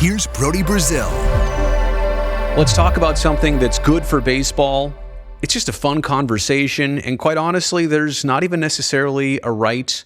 Here's Brody Brazil. Let's talk about something that's good for baseball. It's just a fun conversation, and quite honestly, there's not even necessarily a right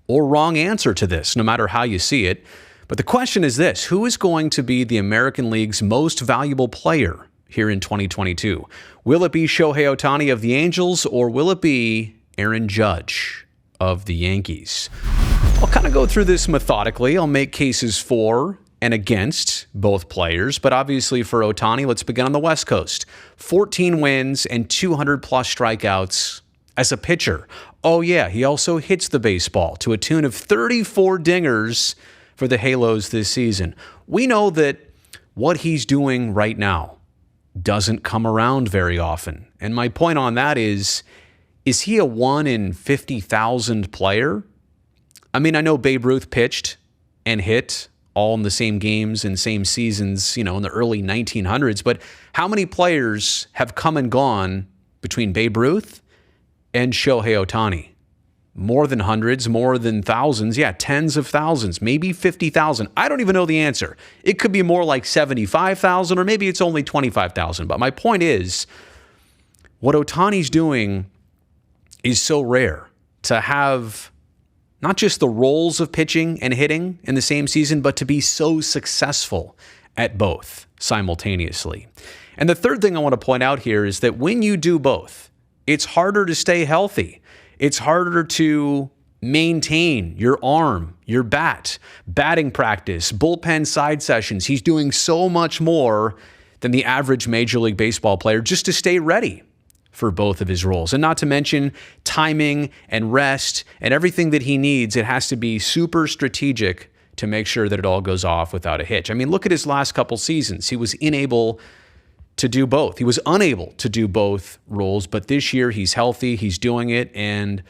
or wrong answer to this, no matter how you see it. But the question is this: who is going to be the American League's most valuable player here in 2022? Will it be Shohei Ohtani of the Angels, or will it be Aaron Judge of the Yankees? I'll kind of go through this methodically. I'll make cases for and against both players, but obviously for Ohtani, let's begin on the West Coast. 14 wins and 200-plus strikeouts as a pitcher. Oh yeah, he also hits the baseball to a tune of 34 dingers for the Halos this season. We know that what he's doing right now doesn't come around very often. And my point on that is he a 1 in 50,000 player? I mean, I know Babe Ruth pitched and hit all in the same games and same seasons, in the early 1900s, but how many players have come and gone between Babe Ruth and Shohei Ohtani? More than hundreds, more than thousands. Yeah, tens of thousands, maybe 50,000. I don't even know the answer. It could be more like 75,000, or maybe it's only 25,000. But my point is, what Ohtani's doing is so rare to have not just the roles of pitching and hitting in the same season, but to be so successful at both simultaneously. And the third thing I want to point out here is that when you do both, it's harder to stay healthy. It's harder to maintain your arm, your bat, batting practice, bullpen side sessions. He's doing so much more than the average Major League Baseball player just to stay ready for both of his roles. And not to mention timing and rest and everything that he needs. It has to be super strategic to make sure that it all goes off without a hitch. I mean, look at his last couple seasons. He was unable to do both. He was unable to do both roles, but this year he's healthy, he's doing it, and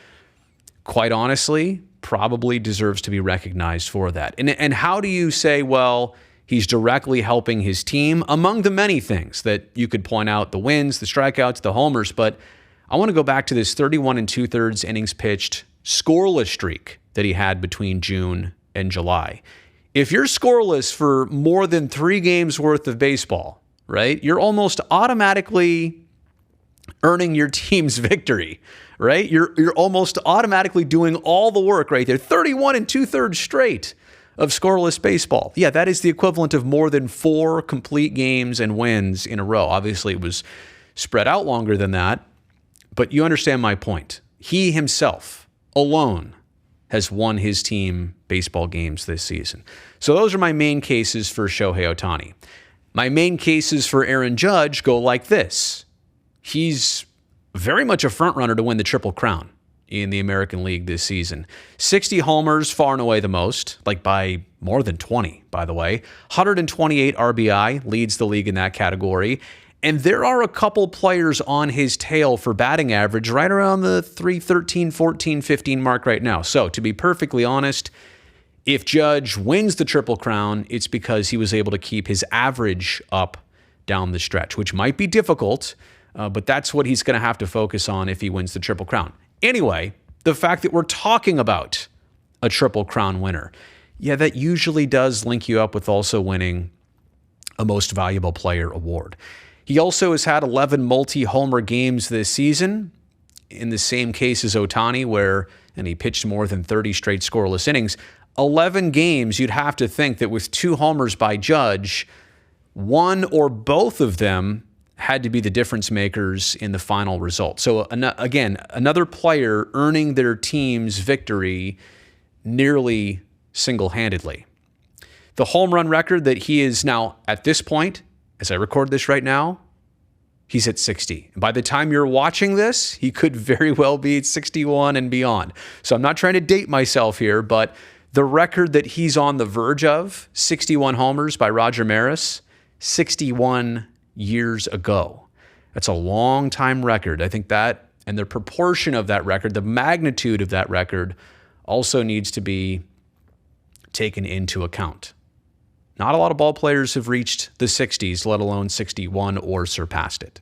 quite honestly, probably deserves to be recognized for that. And how do you say, well, he's directly helping his team? Among the many things that you could point out, the wins, the strikeouts, the homers, but I want to go back to this 31 2/3 innings pitched scoreless streak that he had between June and July. If you're scoreless for more than 3 games worth of baseball, right, you're almost automatically earning your team's victory, right? You're almost automatically doing all the work right there. 31 2/3 straight of scoreless baseball. Yeah, that is the equivalent of more than 4 complete games and wins in a row. Obviously, it was spread out longer than that, but you understand my point. He himself alone has won his team baseball games this season. So those are my main cases for Shohei Ohtani. My main cases for Aaron Judge go like this. He's very much a front runner to win the Triple Crown in the American League this season. 60 homers, far and away the most, like by more than 20, by the way. 128 RBI, leads the league in that category. And there are a couple players on his tail for batting average right around the 313, 14, 15 mark right now. So to be perfectly honest, if Judge wins the Triple Crown, it's because he was able to keep his average up down the stretch, which might be difficult, but that's what he's going to have to focus on if he wins the Triple Crown. Anyway, the fact that we're talking about a Triple Crown winner, yeah, that usually does link you up with also winning a Most Valuable Player award. He also has had 11 multi-homer games this season, in the same case as Ohtani, and he pitched more than 30 straight scoreless innings. 11 games, you'd have to think that with 2 homers by Judge, one or both of them had to be the difference makers in the final result. So again, another player earning their team's victory nearly single-handedly. The home run record that he is now, at this point, as I record this right now, he's at 60. And by the time you're watching this, he could very well be at 61 and beyond. So I'm not trying to date myself here, but the record that he's on the verge of, 61 homers by Roger Maris, 61 years ago. That's a long time record. I think that, and the proportion of that record, the magnitude of that record, also needs to be taken into account. Not a lot of ball players have reached the 60s, let alone 61 or surpassed it.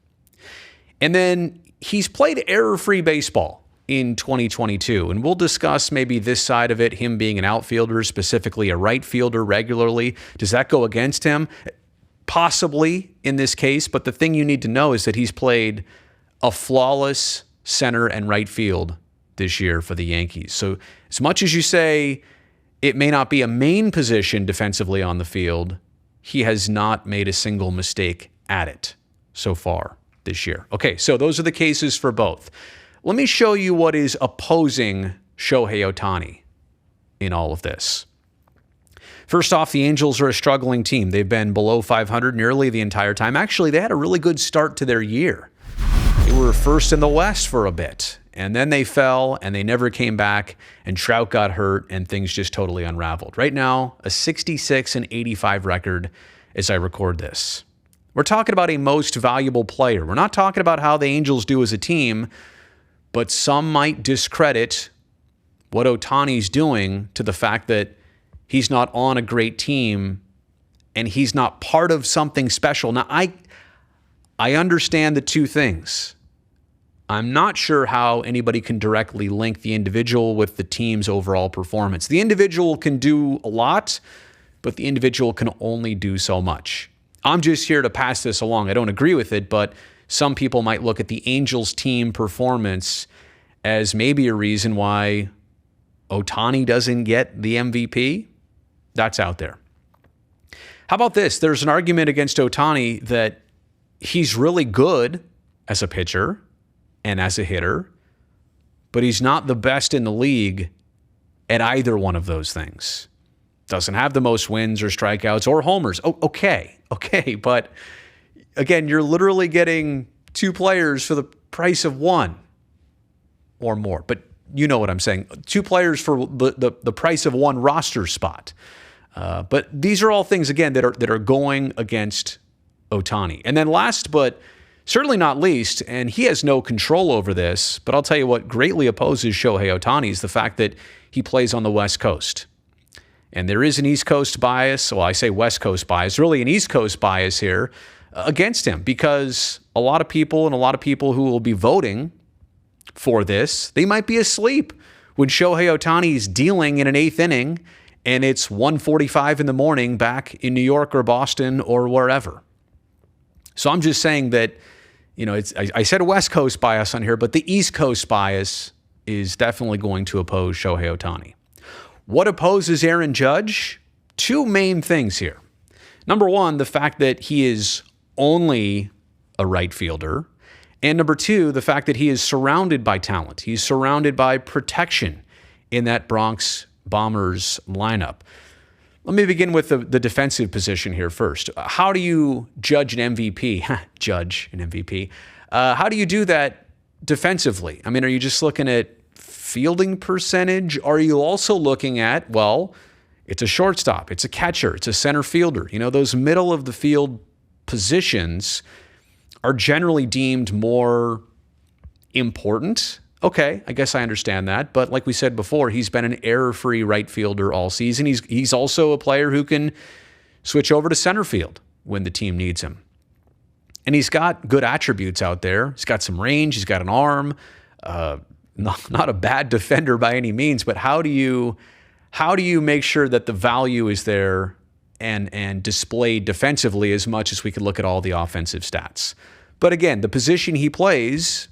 And then he's played error-free baseball in 2022. And we'll discuss maybe this side of it, him being an outfielder, specifically a right fielder regularly. Does that go against him? Possibly in this case, but the thing you need to know is that he's played a flawless center and right field this year for the Yankees. So as much as you say it may not be a main position defensively on the field, he has not made a single mistake at it so far this year. Okay, so those are the cases for both. Let me show you what is opposing Shohei Ohtani in all of this. First off, the Angels are a struggling team. They've been below 500 nearly the entire time. Actually, they had a really good start to their year. They were first in the West for a bit, and then they fell, and they never came back, and Trout got hurt, and things just totally unraveled. Right now, a 66-85 record as I record this. We're talking about a most valuable player. We're not talking about how the Angels do as a team, but some might discredit what Ohtani's doing to the fact that he's not on a great team and he's not part of something special. Now, I understand the two things. I'm not sure how anybody can directly link the individual with the team's overall performance. The individual can do a lot, but the individual can only do so much. I'm just here to pass this along. I don't agree with it, but some people might look at the Angels team performance as maybe a reason why Ohtani doesn't get the MVP. That's out there. How about this? There's an argument against Ohtani that he's really good as a pitcher and as a hitter, but he's not the best in the league at either one of those things. Doesn't have the most wins or strikeouts or homers. Oh, okay, but again, you're literally getting two players for the price of one or more. But you know what I'm saying. Two players for the price of one roster spot. But these are all things, again, that are going against Ohtani. And then last but certainly not least, and he has no control over this, but I'll tell you what greatly opposes Shohei Ohtani is the fact that he plays on the West Coast. And there is an East Coast bias. Well, I say West Coast bias, really an East Coast bias here against him because a lot of people who will be voting for this, they might be asleep when Shohei Ohtani is dealing in an eighth inning and it's 1:45 in the morning back in New York or Boston or wherever. So I'm just saying that, I said a West Coast bias on here, but the East Coast bias is definitely going to oppose Shohei Ohtani. What opposes Aaron Judge? Two main things here. Number one, the fact that he is only a right fielder. And number two, the fact that he is surrounded by talent. He's surrounded by protection in that Bronx Bombers lineup. Let me begin with the defensive position here first. How do you judge an MVP? Judge an MVP. How do you do that defensively? I mean, are you just looking at fielding percentage? Are you also looking at, well, it's a shortstop, it's a catcher, it's a center fielder. Those middle of the field positions are generally deemed more important. Okay, I guess I understand that. But like we said before, he's been an error-free right fielder all season. He's also a player who can switch over to center field when the team needs him. And he's got good attributes out there. He's got some range. He's got an arm. Not a bad defender by any means, but how do you make sure that the value is there and displayed defensively as much as we could look at all the offensive stats? But again, the position he plays,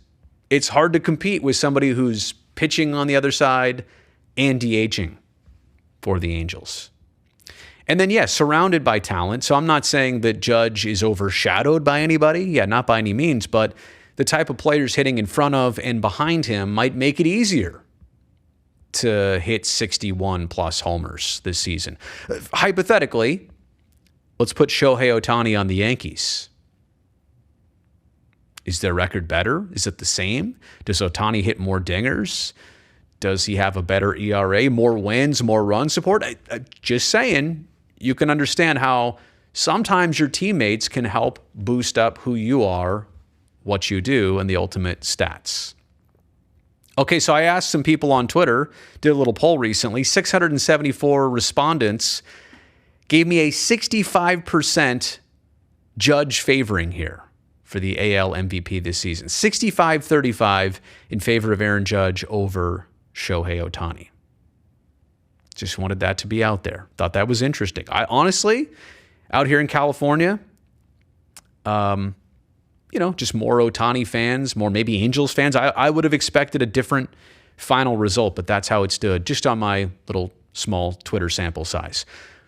it's hard to compete with somebody who's pitching on the other side and DHing for the Angels. And then, yes, surrounded by talent. So I'm not saying that Judge is overshadowed by anybody. Yeah, not by any means, but the type of players hitting in front of and behind him might make it easier to hit 61-plus homers this season. Hypothetically, let's put Shohei Ohtani on the Yankees. Is their record better? Is it the same? Does Ohtani hit more dingers? Does he have a better ERA, more wins, more run support? Just saying, you can understand how sometimes your teammates can help boost up who you are, what you do, and the ultimate stats. Okay, so I asked some people on Twitter, did a little poll recently. 674 respondents gave me a 65% Judge favoring here for the AL MVP this season. 65-35 in favor of Aaron Judge over Shohei Ohtani. Just wanted that to be out there. Thought that was interesting. I honestly, out here in California, just more Ohtani fans, more maybe Angels fans. I would have expected a different final result, but that's how it stood just on my little small Twitter sample size.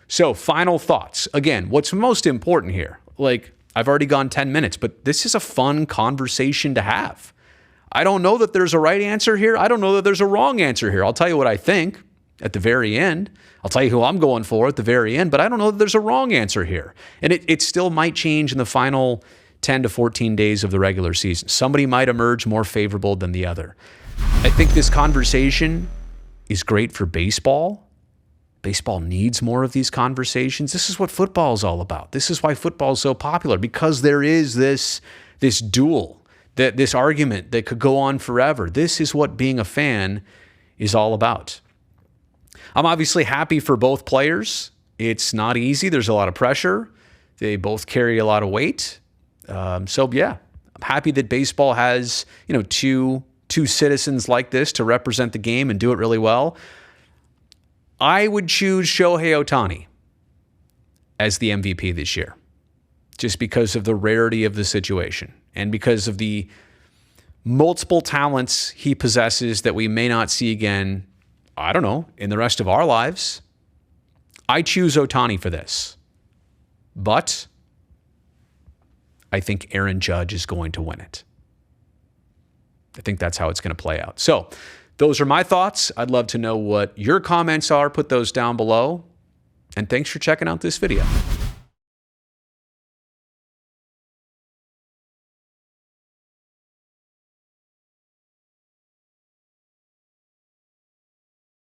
So final thoughts. Again, what's most important here? Like, I've already gone 10 minutes, but this is a fun conversation to have. I don't know that there's a right answer here. I don't know that there's a wrong answer here. I'll tell you what I think at the very end. I'll tell you who I'm going for at the very end, but I don't know that there's a wrong answer here. And it still might change in the final 10 to 14 days of the regular season. Somebody might emerge more favorable than the other. I think this conversation is great for baseball. Baseball needs more of these conversations. This is what football is all about. This is why football is so popular, because there is this duel, this argument that could go on forever. This is what being a fan is all about. I'm obviously happy for both players. It's not easy. There's a lot of pressure. They both carry a lot of weight. I'm happy that baseball has, two citizens like this to represent the game and do it really well. I would choose Shohei Ohtani as the MVP this year, just because of the rarity of the situation and because of the multiple talents he possesses that we may not see again, I don't know, in the rest of our lives. I choose Ohtani for this. But I think Aaron Judge is going to win it. I think that's how it's going to play out. So those are my thoughts. I'd love to know what your comments are. Put those down below. And thanks for checking out this video.